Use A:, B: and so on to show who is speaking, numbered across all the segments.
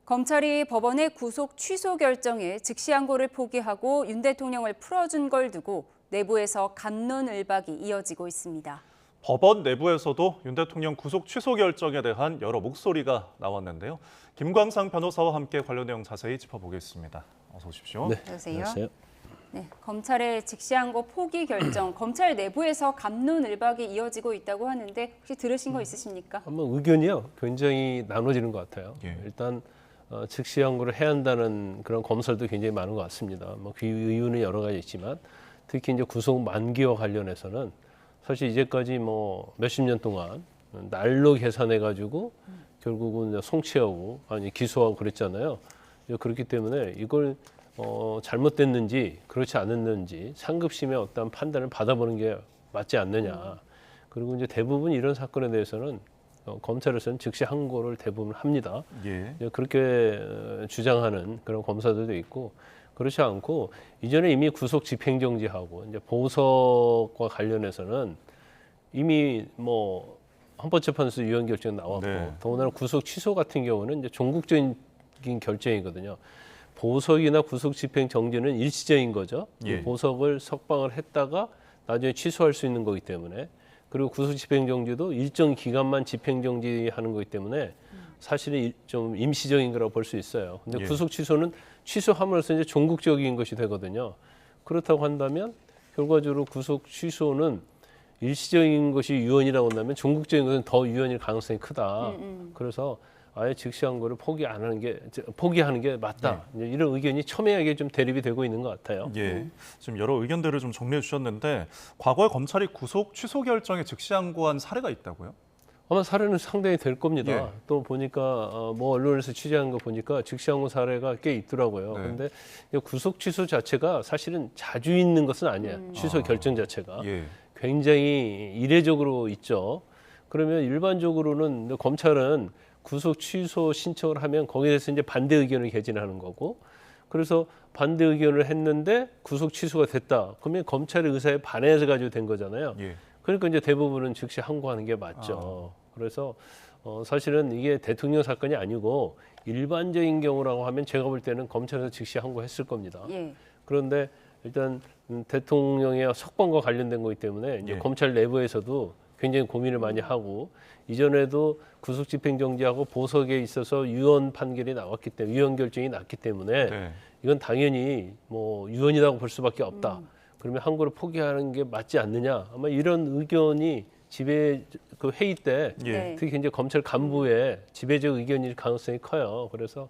A: 검찰이 법원의 구속 취소 결정에 즉시 항고를 포기하고 윤 대통령을 풀어준 걸 두고 내부에서 갑론을박이 이어지고 있습니다.
B: 법원 내부에서도 윤 대통령 구속 취소 결정에 대한 여러 목소리가 나왔는데요. 김광상 변호사와 함께 관련 내용 자세히 짚어보겠습니다. 어서 오십시오.
C: 네,
A: 안녕하세요. 네, 검찰의 즉시 항고 포기 결정, 검찰 내부에서 갑론을박이 이어지고 있다고 하는데 혹시 들으신 거 있으십니까?
C: 한번 의견이요 굉장히 나눠지는 것 같아요.
B: 예.
C: 일단 즉시 항고를 해야 한다는 그런 검사도 굉장히 많은 것 같습니다. 그 이유는 여러 가지 있지만 특히 이제 구속 만기와 관련해서는 사실 이제까지 몇십 년 동안 날로 계산해 가지고 결국은 이제 송치하고 아니 기소하고 그랬잖아요. 그렇기 때문에 이걸 잘못됐는지 그렇지 않았는지 상급심의 어떤 판단을 받아보는 게 맞지 않느냐. 그리고 이제 대부분 이런 사건에 대해서는 검찰에서는 즉시 항고를 대부분 합니다.
B: 예.
C: 그렇게 주장하는 그런 검사들도 있고 그렇지 않고 이전에 이미 구속 집행정지하고 이제 보석과 관련해서는 이미 헌법재판소 유언 결정 나왔고
B: 네.
C: 더군다나 구속 취소 같은 경우는 이제 종국적인 결정이거든요. 보석이나 구속 집행 정지는 일시적인 거죠.
B: 예.
C: 보석을 석방을 했다가 나중에 취소할 수 있는 거기 때문에 그리고 구속 집행 정지도 일정 기간만 집행 정지하는 거기 때문에 사실은 좀 임시적인 거라고 볼 수 있어요. 근데
B: 예.
C: 구속 취소는 취소함으로써 이제 종국적인 것이 되거든요. 그렇다고 한다면 결과적으로 구속 취소는 일시적인 것이 유언이라고 한다면 종국적인 것은 더 유언일 가능성이 크다. 그래서 아예 즉시 항고를 포기하는 게 맞다. 이제 이런 의견이 첨예하게 좀 대립이 되고 있는 것 같아요.
B: 예. 지금 여러 의견들을 좀 정리해 주셨는데 과거에 검찰이 구속 취소 결정에 즉시 항고한 사례가 있다고요?
C: 아마 사례는 상당히 될 겁니다.
B: 예.
C: 또 보니까 언론에서 취재한 거 보니까 즉시 항고 사례가 꽤 있더라고요.
B: 네.
C: 그런데 구속 취소 자체가 사실은 자주 있는 것은 아니에요. 취소 결정 자체가
B: 예.
C: 굉장히 이례적으로 있죠. 그러면 일반적으로는 검찰은 구속 취소 신청을 하면 거기에 대해서 이제 반대 의견을 개진하는 거고, 그래서 반대 의견을 했는데 구속 취소가 됐다. 그러면 검찰의 의사에 반해서 가지고 된 거잖아요.
B: 예.
C: 그러니까 이제 대부분은 즉시 항고하는 게 맞죠. 그래서 사실은 이게 대통령 사건이 아니고 일반적인 경우라고 하면 제가 볼 때는 검찰에서 즉시 항고했을 겁니다.
A: 예.
C: 그런데 일단 대통령의 석방과 관련된 거기 때문에 이제
B: 예.
C: 검찰 내부에서도 굉장히 고민을 많이 하고 이전에도 구속집행정지하고 보석에 있어서 유언 판결이 나왔기 때문에 유언 결정이 났기 때문에
B: 네.
C: 이건 당연히 유언이라고 볼 수밖에 없다. 그러면 항고를 포기하는 게 맞지 않느냐. 아마 이런 의견이 그 회의 때
B: 예.
A: 네.
C: 특히 이제 검찰 간부의 지배적 의견일 가능성이 커요. 그래서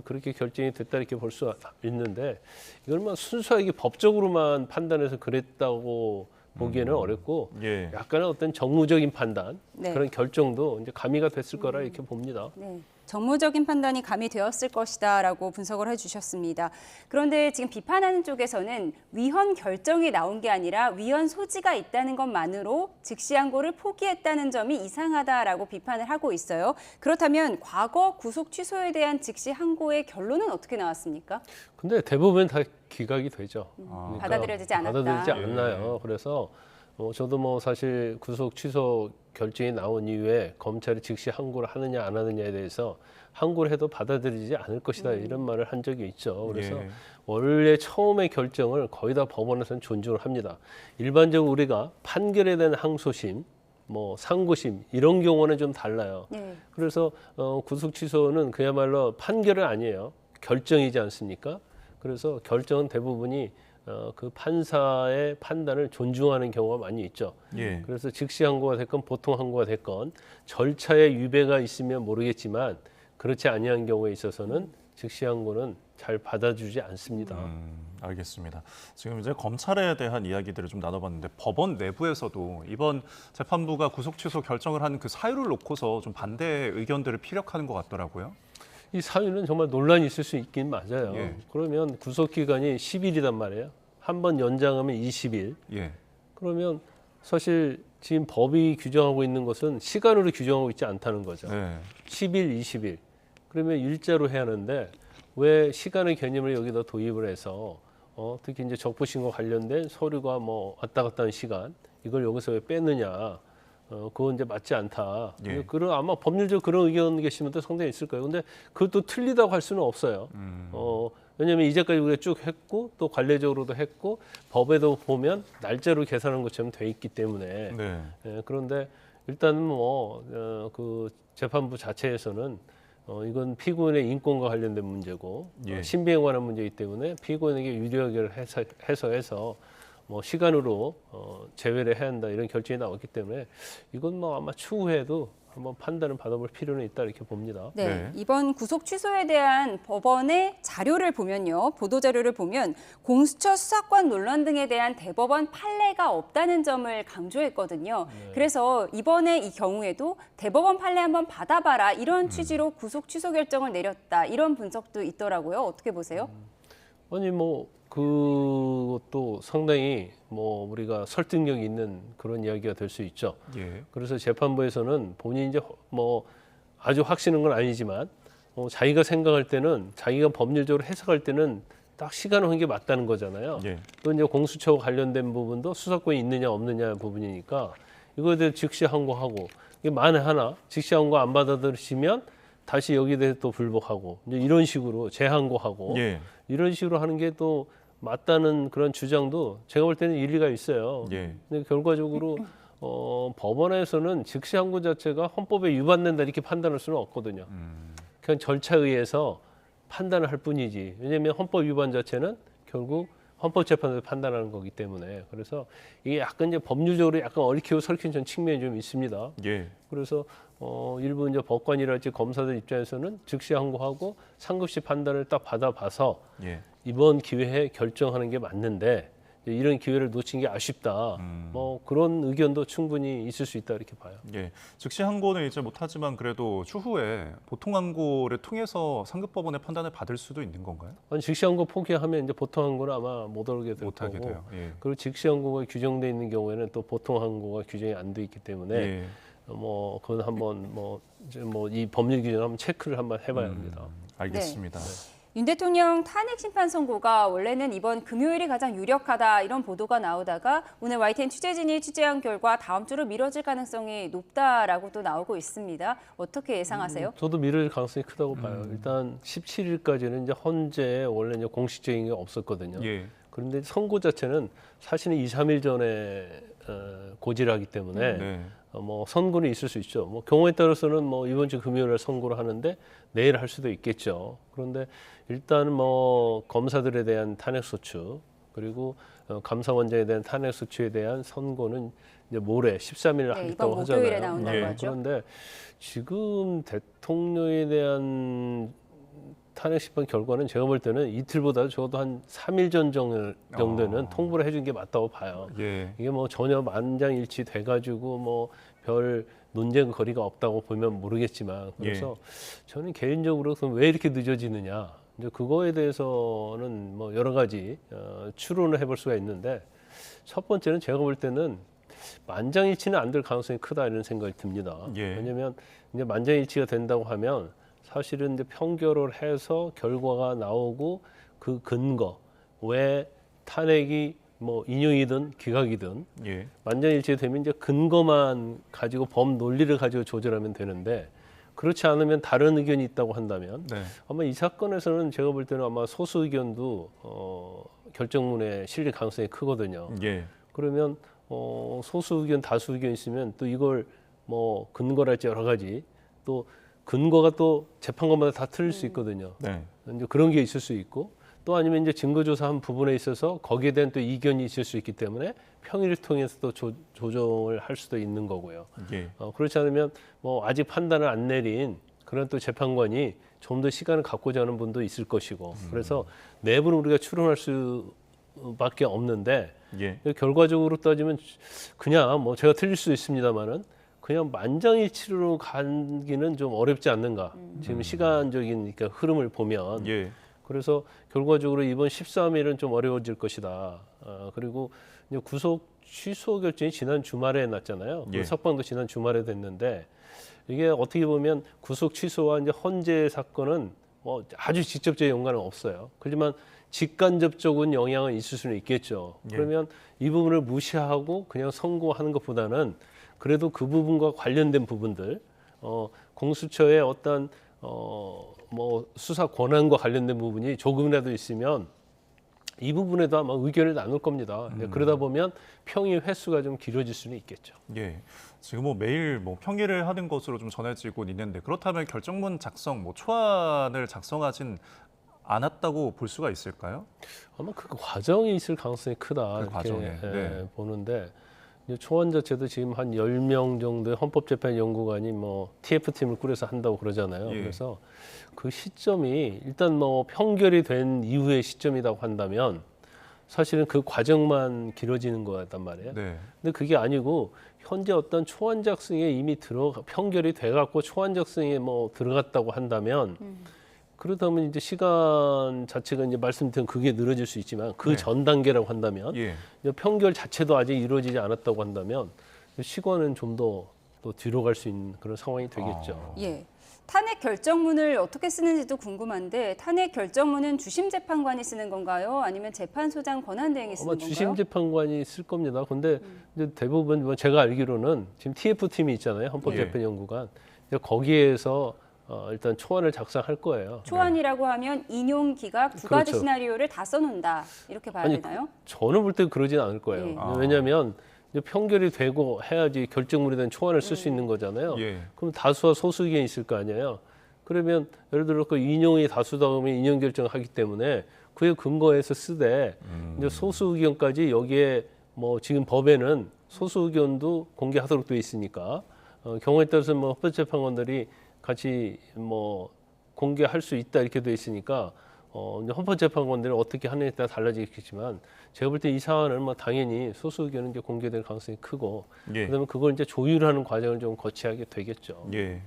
C: 그렇게 결정이 됐다 이렇게 볼 수 있는데 이걸 순수하게 법적으로만 판단해서 그랬다고 보기에는 어렵고
B: 예.
C: 약간의 어떤 정무적인 판단
A: 네.
C: 그런 결정도 이제 가미가 됐을 거라 이렇게 봅니다.
A: 네, 정무적인 판단이 가미되었을 것이다라고 분석을 해주셨습니다. 그런데 지금 비판하는 쪽에서는 위헌 결정이 나온 게 아니라 위헌 소지가 있다는 것만으로 즉시 항고를 포기했다는 점이 이상하다라고 비판을 하고 있어요. 그렇다면 과거 구속 취소에 대한 즉시 항고의 결론은 어떻게 나왔습니까?
C: 근데 대부분 다 기각이 되죠.
A: 받아들여지지 않았다.
C: 받아들이지 않나요. 그래서 저도 사실 구속 취소 결정이 나온 이후에 검찰이 즉시 항고를 하느냐 안 하느냐에 대해서 항고를 해도 받아들이지 않을 것이다 이런 말을 한 적이 있죠. 그래서
B: 예.
C: 원래 처음의 결정을 거의 다 법원에서는 존중을 합니다. 일반적으로 우리가 판결에 대한 항소심, 상고심 이런 경우는 좀 달라요.
A: 네.
C: 그래서 구속 취소는 그야말로 판결은 아니에요. 결정이지 않습니까? 그래서 결정은 대부분이 그 판사의 판단을 존중하는 경우가 많이 있죠.
B: 예.
C: 그래서 즉시 항고가 됐건 보통 항고가 됐건 절차에 유배가 있으면 모르겠지만 그렇지 아니한 경우에 있어서는 즉시 항고는 잘 받아주지 않습니다.
B: 알겠습니다. 지금 이제 검찰에 대한 이야기들을 좀 나눠봤는데 법원 내부에서도 이번 재판부가 구속 취소 결정을 한 그 사유를 놓고서 좀 반대 의견들을 피력하는 것 같더라고요.
C: 이 사유는 정말 논란이 있을 수 있긴 맞아요.
B: 예.
C: 그러면 구속 기간이 10일이란 말이에요. 한 번 연장하면 20일.
B: 예.
C: 그러면 사실 지금 법이 규정하고 있는 것은 시간으로 규정하고 있지 않다는 거죠.
B: 네.
C: 10일, 20일. 그러면 일자로 해야 하는데 왜 시간의 개념을 여기다 도입을 해서 특히 이제 적부심과 관련된 서류가 왔다 갔다 하는 시간 이걸 여기서 왜 빼느냐. 그건 이제 맞지 않다.
B: 예.
C: 그런 아마 법률적 그런 의견 계시면 또 상당히 있을 거예요. 근데 그것도 틀리다고 할 수는 없어요. 왜냐하면 이제까지 우리가 쭉 했고 또 관례적으로도 했고 법에도 보면 날짜로 계산하는 것처럼 돼 있기 때문에
B: 네.
C: 그런데 일단은 그 재판부 자체에서는 이건 피고인의 인권과 관련된 문제고
B: 예.
C: 신비에 관한 문제이기 때문에 피고인에게 유리하게 해서 뭐 시간으로 제외를 해야 한다 이런 결정이 나왔기 때문에 이건 뭐 아마 추후에도 한번 판단을 받아볼 필요는 있다 이렇게 봅니다.
A: 네,
B: 네.
A: 이번 구속 취소에 대한 법원의 자료를 보면요. 보도 자료를 보면 공수처 수사권 논란 등에 대한 대법원 판례가 없다는 점을 강조했거든요. 그래서 이번에 이 경우에도 대법원 판례 한번 받아봐라 이런 취지로 구속 취소 결정을 내렸다 이런 분석도 있더라고요. 어떻게 보세요?
C: 아니 뭐 그것도 상당히 뭐 우리가 설득력 있는 그런 이야기가 될 수 있죠.
B: 예.
C: 그래서 재판부에서는 본인이 이제 뭐 아주 확신한 건 아니지만 자기가 생각할 때는 자기가 법률적으로 해석할 때는 딱 시간을 한 게 맞다는 거잖아요.
B: 예.
C: 또 이제 공수처와 관련된 부분도 수사권이 있느냐 없느냐 부분이니까 이거에 대해 즉시 항고하고 이게 만에 하나 즉시 항고 안 받아들이시면 다시 여기에 대해 또 불복하고 이제 이런 식으로 재항고하고
B: 예.
C: 이런 식으로 하는 게 또 맞다는 그런 주장도 제가 볼 때는 일리가 있어요.
B: 예.
C: 근데 결과적으로 법원에서는 즉시 항고 자체가 헌법에 위반된다 이렇게 판단할 수는 없거든요. 그냥 절차에 의해서 판단을 할 뿐이지. 왜냐하면 헌법 위반 자체는 결국 헌법재판소에서 판단하는 거기 때문에 그래서 이게 약간 이제 법률적으로 약간 얽히고 설킨 측면이 좀 있습니다.
B: 예.
C: 그래서 일부 이제 법관이랄지 검사들 입장에서는 즉시 항고하고 상급시 판단을 딱 받아봐서
B: 예.
C: 이번 기회에 결정하는 게 맞는데 이런 기회를 놓친 게 아쉽다. 뭐 그런 의견도 충분히 있을 수 있다 이렇게 봐요.
B: 예. 즉시 항고는 이제 못하지만 그래도 추후에 보통 항고를 통해서 상급법원의 판단을 받을 수도 있는 건가요?
C: 아니, 즉시 항고 포기하면 이제 보통 항고는 아마 못 오게 될
B: 못하게
C: 거고.
B: 돼요. 예.
C: 그리고 즉시 항고가 규정돼 있는 경우에는 또 보통 항고가 규정이 안 돼 있기 때문에
B: 예.
C: 뭐 그건 한번 뭐 이 법률 규정 한번 체크를 한번 해봐야 합니다.
B: 알겠습니다.
A: 윤 대통령 탄핵 심판 선고가 원래는 이번 금요일이 가장 유력하다 이런 보도가 나오다가 오늘 YTN 취재진이 취재한 결과 다음 주로 미뤄질 가능성이 높다라고 또 나오고 있습니다. 어떻게 예상하세요?
C: 저도 미룰 가능성이 크다고 봐요. 일단 17일까지는 이제 헌재 원래 이제 공식적인 게 없었거든요.
B: 예.
C: 그런데 선고 자체는 사실은 2, 3일 전에 고지를 하기 때문에
B: 네.
C: 뭐 선고는 있을 수 있죠. 뭐 경우에 따라서는 뭐 이번 주 금요일에 선고를 하는데 내일 할 수도 있겠죠. 그런데 일단 뭐 검사들에 대한 탄핵 소추 그리고 감사원장에 대한 탄핵 소추에 대한 선고는 이제 모레 13일
A: 네,
C: 하겠다고
A: 이번
C: 하잖아요.
A: 목요일에 나온다고
B: 예.
A: 하죠.
C: 그런데 지금 대통령에 대한 탄핵 심판 결과는 제가 볼 때는 이틀보다 적어도 한 3일 전 정도는 통보를 해준 게 맞다고 봐요.
B: 예.
C: 이게 뭐 전혀 만장일치 돼가지고 뭐 별 논쟁 거리가 없다고 보면 모르겠지만 그래서 저는 개인적으로 그럼 왜 이렇게 늦어지느냐 이제 그거에 대해서는 뭐 여러 가지 추론을 해볼 수가 있는데 첫 번째는 제가 볼 때는 만장일치는 안 될 가능성이 크다 이런 생각이 듭니다.
B: 예.
C: 왜냐하면 이제 만장일치가 된다고 하면 사실은 이제 평결을 해서 결과가 나오고 그 근거 왜 탄핵이 뭐 인용이든 기각이든
B: 예.
C: 만장일치 되면 이제 근거만 가지고 법 논리를 가지고 조절하면 되는데 그렇지 않으면 다른 의견이 있다고 한다면
B: 네.
C: 아마 이 사건에서는 제가 볼 때는 아마 소수 의견도 결정문에 실릴 가능성이 크거든요.
B: 예.
C: 그러면 소수 의견 다수 의견 있으면 또 이걸 뭐 근거랄지 여러 가지 또 근거가 또 재판관마다 다 틀릴 수 있거든요.
B: 네.
C: 이제 그런 게 있을 수 있고 또 아니면 이제 증거조사한 부분에 있어서 거기에 대한 또 이견이 있을 수 있기 때문에 평의를 통해서 또 조정을 할 수도 있는 거고요.
B: 예.
C: 그렇지 않으면 뭐 아직 판단을 안 내린 그런 또 재판관이 좀 더 시간을 갖고자 하는 분도 있을 것이고 그래서 내부는 우리가 추론할 수밖에 없는데
B: 예.
C: 결과적으로 따지면 그냥 뭐 제가 틀릴 수 있습니다만은 그냥 만장일치로 가기는 좀 어렵지 않는가. 지금 시간적인 그러니까 흐름을 보면.
B: 예.
C: 그래서 결과적으로 이번 13일은 좀 어려워질 것이다. 그리고 이제 구속 취소 결정이 지난 주말에 났잖아요.
B: 예.
C: 석방도 지난 주말에 됐는데 이게 어떻게 보면 구속 취소와 이제 헌재 사건은 뭐 아주 직접적인 연관은 없어요. 그렇지만 직간접적인 영향은 있을 수는 있겠죠.
B: 예.
C: 그러면 이 부분을 무시하고 그냥 선고하는 것보다는 그래도 그 부분과 관련된 부분들, 공수처의 어떤 뭐 수사 권한과 관련된 부분이 조금이라도 있으면 이 부분에도 아마 의견을 나눌 겁니다. 그러다 보면 평의 횟수가 좀 길어질 수는 있겠죠.
B: 예. 지금 뭐 매일 뭐 평일을 하는 것으로 좀 전해지고 있는데 그렇다면 결정문 작성, 뭐 초안을 작성하진 않았다고 볼 수가 있을까요?
C: 아마 그 과정이 있을 가능성이 크다.
B: 그
C: 이렇게
B: 과정에, 네.
C: 보는데 이제 초안 자체도 지금 한 10명 정도의 헌법재판연구관이 뭐 TF팀을 꾸려서 한다고 그러잖아요.
B: 예.
C: 그래서 그 시점이 일단 뭐 평결이 된 이후의 시점이라고 한다면 사실은 그 과정만 길어지는 거였단 말이에요.
B: 네.
C: 근데 그게 아니고 현재 어떤 초안 작성에 이미 평결이 돼갖고 초안 작성에 뭐 들어갔다고 한다면 그렇다면 이제 시간 자체가 이제 말씀드린 그게 늘어질 수 있지만 그
B: 네.
C: 전 단계라고 한다면
B: 예.
C: 이제 평결 자체도 아직 이루어지지 않았다고 한다면 시간은 좀 더 뒤로 갈 수 있는 그런 상황이 되겠죠.
A: 예. 탄핵 결정문을 어떻게 쓰는지도 궁금한데 탄핵 결정문은 주심 재판관이 쓰는 건가요? 아니면 재판소장 권한대행이 쓰는
C: 아마
A: 건가요?
C: 주심 재판관이 쓸 겁니다. 근데 이제 대부분 뭐 제가 알기로는 지금 TF 팀이 있잖아요. 헌법재판연구관. 거기에서 일단 초안을 작성할 거예요.
A: 초안이라고 하면 인용 기각 두 가지
C: 그렇죠.
A: 시나리오를 다 써놓는다 이렇게 봐야
C: 아니,
A: 되나요?
C: 저는 볼 때 그러진 않을 거예요.
A: 예.
C: 왜냐하면 이제 평결이 되고 해야지 결정문에 대한 초안을 쓸 수 있는 거잖아요.
B: 예.
C: 그럼 다수와 소수 의견이 있을 거 아니에요. 그러면 예를 들어 그 인용이 다수다 보면 인용 결정을 하기 때문에 그에 근거해서 쓰되 이제 소수 의견까지 여기에 뭐 지금 법에는 소수 의견도 공개하도록 되어 있으니까 경우에 따라서 뭐 헌법재판관들이 같이 뭐 공개할 수 있다 이렇게 되어 있으니까 이제 헌법재판관들이 어떻게 하느냐에 따라 달라지겠지만 제가 볼 때 이 사안은 뭐 당연히 소수 의견은 이제 공개될 가능성이 크고
B: 예.
C: 그다음에 그걸 이제 조율하는 과정을 좀 거치하게 되겠죠.
B: 예.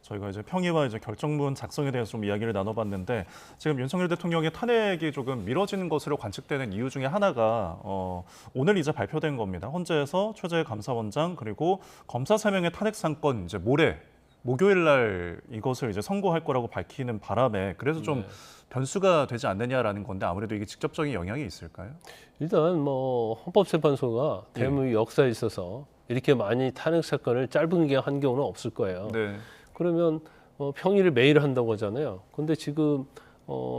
B: 저희가 이제 평의와 이제 결정문 작성에 대해서 좀 이야기를 나눠봤는데 지금 윤석열 대통령의 탄핵이 조금 미뤄지는 것으로 관측되는 이유 중에 하나가 오늘 이제 발표된 겁니다. 헌재에서 최재 감사원장 그리고 검사 3명의 탄핵 상권 이제 목요일 날 이것을 이제 선고할 거라고 밝히는 바람에 그래서 좀 변수가 되지 않느냐라는 건데 아무래도 이게 직접적인 영향이 있을까요?
C: 일단 뭐 헌법재판소가 대한민국 역사에 있어서 이렇게 많이 탄핵 사건을 짧은 기간 한 경우는 없을 거예요.
B: 네.
C: 그러면 평일을 매일 한다고 하잖아요. 근데 지금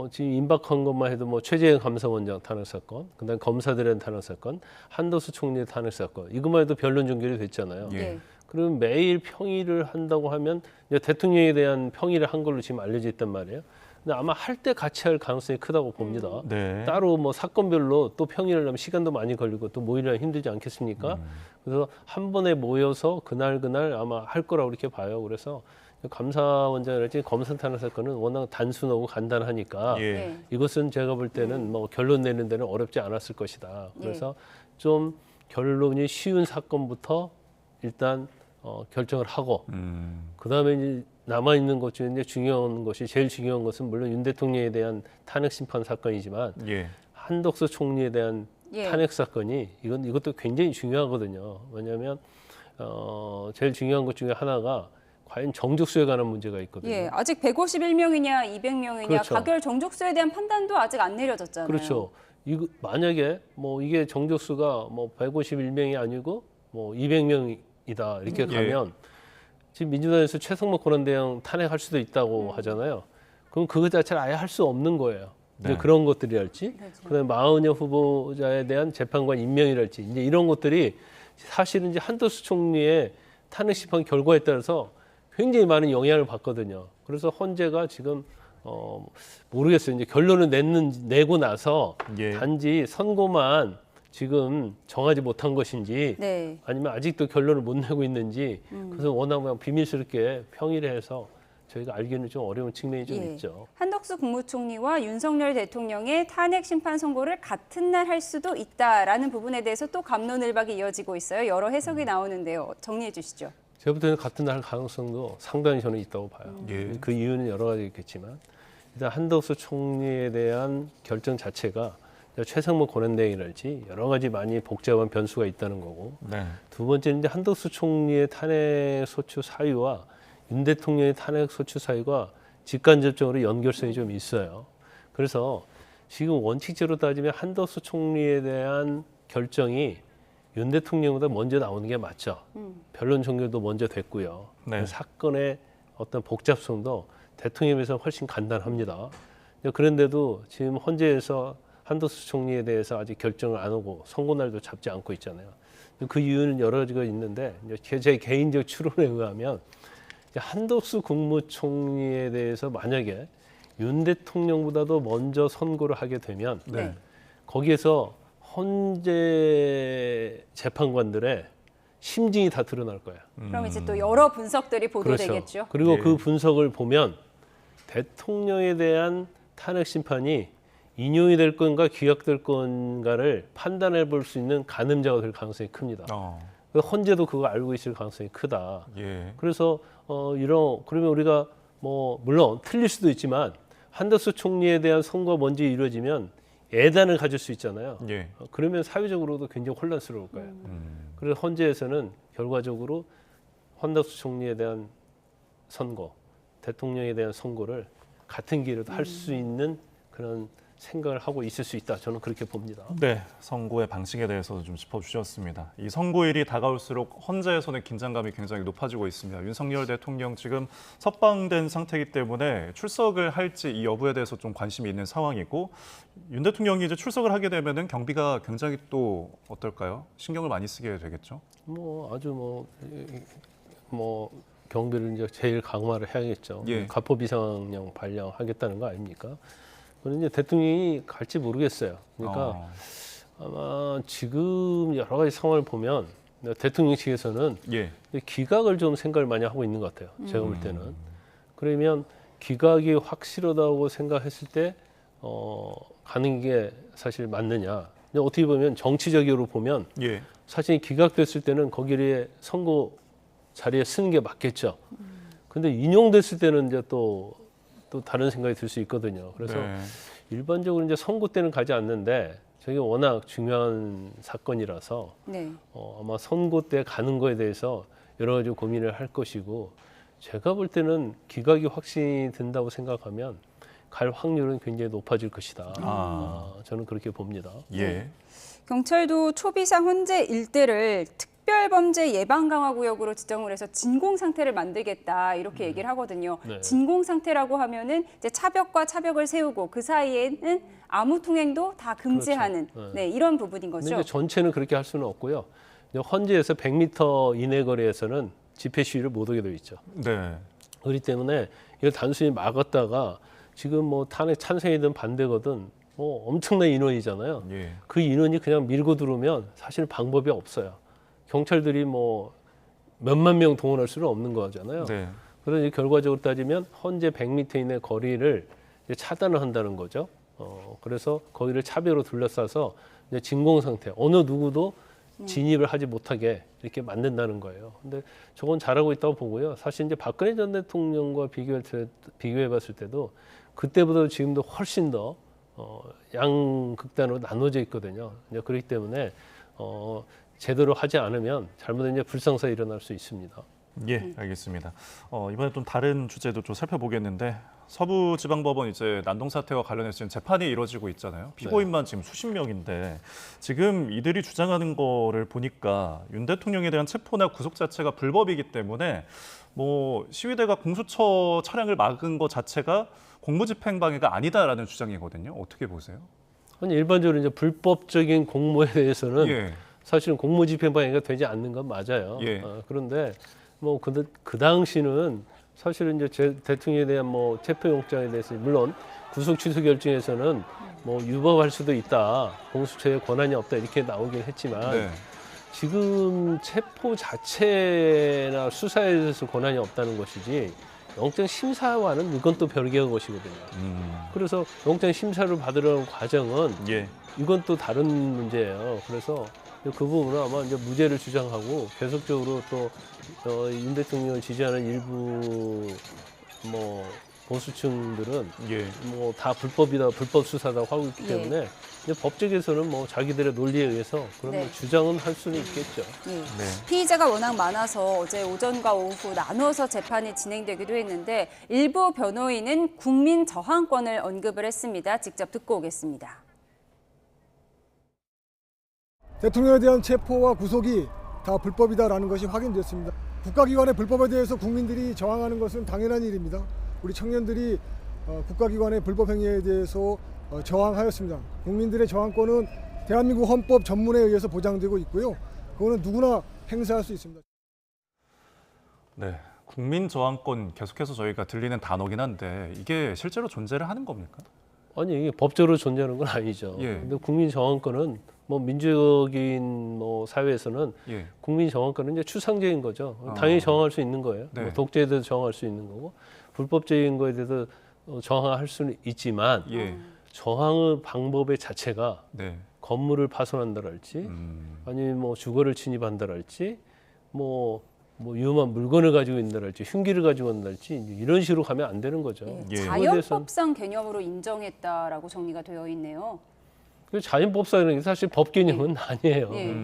C: 지금 임박한 것만 해도 뭐 최재형 감사원장 탄핵 사건, 그다음 검사들의 탄핵 사건, 한덕수 총리의 탄핵 사건 이것만 해도 변론 종결이 됐잖아요.
B: 예.
A: 네.
C: 그럼 매일 평일을 한다고 하면 이제 대통령에 대한 평일을 한 걸로 지금 알려져 있단 말이에요. 근데 아마 할 때 같이 할 가능성이 크다고 봅니다.
B: 네.
C: 따로 뭐 사건별로 또 평일을 하면 시간도 많이 걸리고 또 모이려면 힘들지 않겠습니까? 그래서 한 번에 모여서 그날 아마 할 거라고 이렇게 봐요. 그래서 감사원장이랄지 검사 탄핵 사건은 워낙 단순하고 간단하니까
B: 예.
A: 네.
C: 이것은 제가 볼 때는 뭐 결론 내는 데는 어렵지 않았을 것이다. 그래서 좀 결론이 쉬운 사건부터 일단 결정을 하고 그다음에 이제 남아 있는 것 중에 중요한 것이 제일 중요한 것은 물론 윤 대통령에 대한 탄핵 심판 사건이지만
B: 예.
C: 한덕수 총리에 대한
A: 예.
C: 탄핵 사건이 이것도 굉장히 중요하거든요. 왜냐하면 제일 중요한 것 중에 하나가 과연 정족수에 관한 문제가 있거든요.
A: 예, 아직 151명이냐 200명이냐
C: 그렇죠.
A: 가결 정족수에 대한 판단도 아직 안 내려졌잖아요.
C: 그렇죠. 이거 만약에 뭐 이게 정족수가 뭐 151명이 아니고 뭐 200명이다 이렇게 가면 지금 민주당에서 최성목 권한대행 탄핵할 수도 있다고 하잖아요. 그럼 그거 자체를 아예 할 수 없는 거예요. 이제
B: 네.
C: 그런 것들이랄지,
A: 그렇죠.
C: 그다음에 마은여 후보자에 대한 재판관 임명이랄지 이제 이런 것들이 사실은 이제 한덕수 총리의 탄핵 심판 결과에 따라서 굉장히 많은 영향을 받거든요. 그래서 헌재가 지금 모르겠어요. 이제 결론을 내고 나서
B: 예.
C: 단지 선고만 지금 정하지 못한 것인지
A: 네.
C: 아니면 아직도 결론을 못 내고 있는지 그래서 워낙 그냥 비밀스럽게 평일에 해서 저희가 알기는 좀 어려운 측면이 좀
A: 예.
C: 있죠.
A: 한덕수 국무총리와 윤석열 대통령의 탄핵 심판 선고를 같은 날 할 수도 있다라는 부분에 대해서 또 갑론을박이 이어지고 있어요. 여러 해석이 나오는데요. 정리해 주시죠.
C: 제가 볼 때는 같은 날 할 가능성도 상당히 저는 있다고 봐요.
B: 예.
C: 그 이유는 여러 가지 있겠지만 일단 한덕수 총리에 대한 결정 자체가 최상목 권한대행이랄지 여러 가지 많이 복잡한 변수가 있다는 거고
B: 네.
C: 두 번째는 이제 한덕수 총리의 탄핵 소추 사유와 윤 대통령의 탄핵 소추 사유가 직간접적으로 연결성이 좀 있어요. 그래서 지금 원칙적으로 따지면 한덕수 총리에 대한 결정이 윤 대통령보다 먼저 나오는 게 맞죠. 변론 종결도 먼저 됐고요.
B: 네.
C: 그 사건의 어떤 복잡성도 대통령에 비해서 훨씬 간단합니다. 그런데도 지금 헌재에서 한덕수 총리에 대해서 아직 결정을 안 하고 선고날도 잡지 않고 있잖아요. 그 이유는 여러 가지가 있는데 제 개인적 추론에 의하면 한덕수 국무총리에 대해서 만약에 윤 대통령보다도 먼저 선고를 하게 되면
A: 네.
C: 거기에서 헌재 재판관들의 심증이 다 드러날 거예요.
A: 그럼 이제 또 여러 분석들이 보도되겠죠.
C: 그리고
B: 예.
C: 그 분석을 보면 대통령에 대한 탄핵 심판이 인용이 될 건가 기각될 건가를 판단해 볼 수 있는 가늠자가 될 가능성이 큽니다. 그래서 헌재도 그거 알고 있을 가능성이 크다.
B: 예.
C: 그래서 그러면 우리가 뭐 물론 틀릴 수도 있지만 한덕수 총리에 대한 선고가 먼저 이루어지면 예단을 가질 수 있잖아요.
B: 예.
C: 그러면 사회적으로도 굉장히 혼란스러울 거예요. 그래서 헌재에서는 결과적으로 한덕수 총리에 대한 선고, 대통령에 대한 선고를 같은 기회로도 할 수 있는 그런 생각을 하고 있을 수 있다. 저는 그렇게 봅니다.
B: 네, 선고의 방식에 대해서도 좀 짚어주셨습니다. 이 선고일이 다가올수록 헌재에서는 긴장감이 굉장히 높아지고 있습니다. 윤석열 대통령 지금 석방된 상태이기 때문에 출석을 할지 이 여부에 대해서 좀 관심이 있는 상황이고 윤 대통령이 이제 출석을 하게 되면은 경비가 굉장히 또 어떨까요? 신경을 많이 쓰게 되겠죠?
C: 뭐 아주 뭐 경비를 이제 제일 강화를 해야겠죠.
B: 예.
C: 가포 비상령 발령하겠다는 거 아닙니까? 그런데 대통령이 갈지 모르겠어요. 그러니까 아마 지금 여러 가지 상황을 보면 대통령 측에서는
B: 예.
C: 기각을 좀 생각을 많이 하고 있는 것 같아요. 제가 볼 때는. 그러면 기각이 확실하다고 생각했을 때 가는 게 사실 맞느냐. 근데 어떻게 보면 정치적으로 보면
B: 예.
C: 사실 기각됐을 때는 거기에 선고 자리에 쓰는 게 맞겠죠. 근데 인용됐을 때는 이제 또 다른 생각이 들 수 있거든요. 그래서
B: 네.
C: 일반적으로 이제 선고 때는 가지 않는데 저게 워낙 중요한 사건이라서
A: 네.
C: 아마 선고 때 가는 거에 대해서 여러 가지 고민을 할 것이고 제가 볼 때는 기각이 확신이 든다고 생각하면 갈 확률은 굉장히 높아질 것이다. 저는 그렇게 봅니다.
B: 예.
A: 경찰도 초비상 헌재 일대를 특별범죄 예방 강화 구역으로 지정을 해서 진공 상태를 만들겠다 이렇게 얘기를 하거든요.
C: 네.
A: 진공 상태라고 하면은 이제 차벽과 차벽을 세우고 그 사이에는 아무 통행도 다 금지하는
C: 그렇죠.
A: 네, 이런 부분인
C: 근데
A: 거죠.
C: 이제 전체는 그렇게 할 수는 없고요. 이제 헌재에서 100m 이내 거리에서는 집회 시위를 못 하게 되어 있죠.
B: 네.
C: 그렇기 때문에 이걸 단순히 막았다가 지금 뭐 탄핵 찬성이든 반대거든 뭐 엄청난 인원이잖아요.
B: 예.
C: 그 인원이 그냥 밀고 들어오면 사실 방법이 없어요. 경찰들이 뭐 몇만 명 동원할 수는 없는 거잖아요.
B: 네.
C: 그래서 이제 결과적으로 따지면 헌재 100m 이내 거리를 이제 차단을 한다는 거죠. 그래서 거기를 차벽으로 둘러싸서 이제 진공 상태, 어느 누구도 진입을 하지 못하게 이렇게 만든다는 거예요. 근데 저건 잘하고 있다고 보고요. 사실 이제 박근혜 전 대통령과 비교해 봤을 때도 그때보다 지금도 훨씬 더 양극단으로 나눠져 있거든요. 이제 그렇기 때문에 제대로 하지 않으면 잘못된 이제 불상사가 일어날 수 있습니다.
B: 예, 알겠습니다. 이번에 좀 다른 주제도 좀 살펴보겠는데 서부지방법원 이제 난동 사태와 관련해서 지금 재판이 이루어지고 있잖아요. 피고인만 지금 수십 명인데 지금 이들이 주장하는 거를 보니까 윤 대통령에 대한 체포나 구속 자체가 불법이기 때문에 뭐 시위대가 공수처 차량을 막은 것 자체가 공무집행방해가 아니다라는 주장이거든요. 어떻게 보세요?
C: 아니, 일반적으로 이제 불법적인 공모에 대해서는
B: 예,
C: 사실은 공무집행방해가 되지 않는 건 맞아요.
B: 예.
C: 그런데 뭐 그 당시는 사실은 이제 대통령에 대한 뭐 체포영장에 대해서 물론 구속 취소 결정에서는 뭐 유법할 수도 있다, 공수처에 권한이 없다 이렇게 나오긴 했지만
B: 네.
C: 지금 체포 자체나 수사에 대해서 권한이 없다는 것이지 영장 심사와는 이건 또 별개의 것이거든요. 그래서 영장 심사를 받으려는 과정은
B: 예,
C: 이건 또 다른 문제예요. 그래서 그 부분은 아마 이제 무죄를 주장하고 계속적으로 또 윤 대통령을 지지하는 일부 뭐 보수층들은
B: 예.
C: 뭐 다 불법이다, 불법 수사다 하고 있기
A: 예.
C: 때문에 이제 법적에서는 뭐 자기들의 논리에 의해서 그런
A: 네.
C: 뭐 주장은 할 수는 있겠죠.
A: 예.
B: 네.
A: 피의자가 워낙 많아서 어제 오전과 오후 나누어서 재판이 진행되기도 했는데 일부 변호인은 국민 저항권을 언급을 했습니다. 직접 듣고 오겠습니다.
D: 대통령에 대한 체포와 구속이 다 불법이다라는 것이 확인됐습니다. 국가기관의 불법에 대해서 국민들이 저항하는 것은 당연한 일입니다. 우리 청년들이 국가기관의 불법 행위에 대해서 저항하였습니다. 국민들의 저항권은 대한민국 헌법 전문에 의해서 보장되고 있고요. 그거는 누구나 행사할 수 있습니다.
B: 네, 국민 저항권 계속해서 저희가 들리는 단어긴 한데 이게 실제로 존재를 하는 겁니까?
C: 아니 이게 법적으로 존재하는 건 아니죠.
B: 예.
C: 근데 국민 저항권은 뭐 민주적인 뭐 사회에서는
B: 예.
C: 국민 저항권은 이제 추상적인 거죠. 당연히 저항할 수 있는 거예요.
B: 네.
C: 뭐 독재에 대해서 저항할 수 있는 거고 불법적인 거에 대해서 저항할 수는 있지만
B: 예.
C: 저항의 방법의 자체가
B: 네.
C: 건물을 파손한다랄지 아니면 뭐 주거를 침입한다랄지 뭐 위험한 물건을 가지고 있다랄지 흉기를 가지고 있다랄지 이런 식으로 가면 안 되는 거죠.
A: 예,
B: 예.
A: 자연법상 개념으로 인정했다라고 정리가 되어 있네요.
C: 그 자연법상이라는 게 사실 법 개념은 아니에요.
A: 예.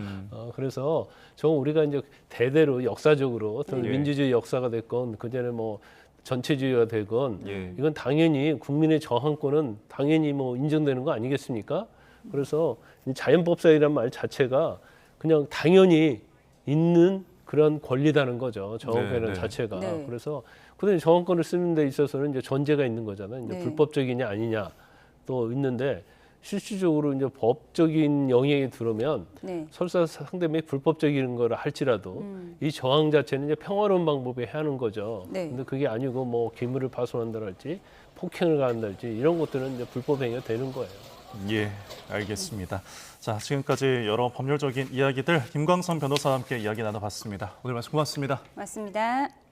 C: 그래서 우리가 이제 대대로 역사적으로 어떤
B: 예.
C: 민주주의 역사가 됐건 그전에 뭐 전체주의가 되건
B: 예.
C: 이건 당연히 국민의 저항권은 당연히 뭐 인정되는 거 아니겠습니까? 그래서 이 자연법상이라는 말 자체가 그냥 당연히 있는 그런 권리다는 거죠. 저항권이라는
B: 네, 네.
C: 자체가.
A: 네.
C: 그래서 그런데 저항권을 쓰는 데 있어서는 이제 전제가 있는 거잖아요. 이제
A: 네.
C: 불법적이냐 아니냐 또 있는데 실질적으로 이제 법적인 영역에 들어오면
A: 네.
C: 설사 상대방이 불법적인 거를 할지라도 이 저항 자체는 이제 평화로운 방법에 해야 하는 거죠.
A: 네.
C: 근데 그게 아니고 뭐 기물을 파손한다랄지 폭행을 가한다랄지 이런 것들은 이제 불법 행위가 되는 거예요.
B: 예, 알겠습니다. 자, 지금까지 여러 법률적인 이야기들 김광선 변호사와 함께 이야기 나눠봤습니다. 오늘 말씀 고맙습니다.
A: 맞습니다.